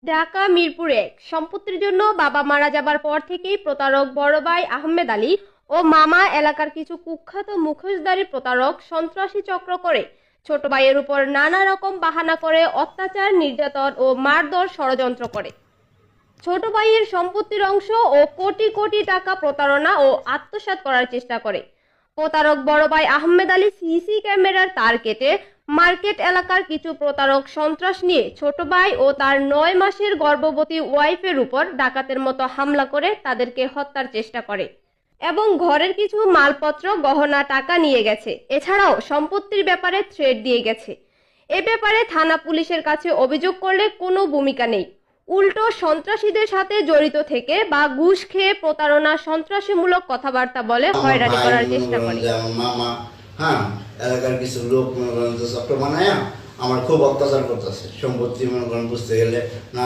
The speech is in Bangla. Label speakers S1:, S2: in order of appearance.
S1: ঢাকা মিরপুর ১ সম্পত্তির জন্য বাবা মারা যাবার পর থেকেই প্রতারক বড় ভাই আহমেদ আলী ও মামা এলাকার কিছু কুখ্যাত মুখোশধারী প্রতারক সন্ত্রাসী চক্র করে ছোট ভাইয়ের উপর নানা রকম বাহানা করে অত্যাচার, নির্যাতন ও মারধর ষড়যন্ত্র করে। ছোট ভাইয়ের সম্পত্তির অংশ ও কোটি কোটি টাকা প্রতারণা ও আত্মসাৎ করার চেষ্টা করে। প্রতারক বড় ভাই আহমেদ আলী সিসি ক্যামেরার তার কেটে মার্কেট এলাকার কিছু প্রতারক সন্ত্রাস নিয়ে ছোট ভাই ও তার ৯ মাসের গর্ভবতী ওয়াইফের উপর ডাকাতের মতো হামলা করে তাদেরকে হত্যার চেষ্টা করে এবং ঘরের কিছু মালপত্র, গহনা, টাকা নিয়ে গেছে। এছাড়াও সম্পত্তির ব্যাপারে থ্রেট দিয়ে গেছে। এ ব্যাপারে থানা পুলিশের কাছে অভিযোগ করলে কোনো ভূমিকা নেই, উল্টো সন্ত্রাসীদের সাথে জড়িত থেকে বা ঘুষ খেয়ে প্রতারণা, সন্ত্রাসীমূলক কথাবার্তা বলে হয়রানি করার চেষ্টা করে।
S2: আমার মামা, হ্যাঁ, এলাকার কিছু লোক মনে করেন চক্র বানায় আমার খুব অত্যাচার করতেছে। সম্পত্তি মনে করেন বুঝতে গেলে না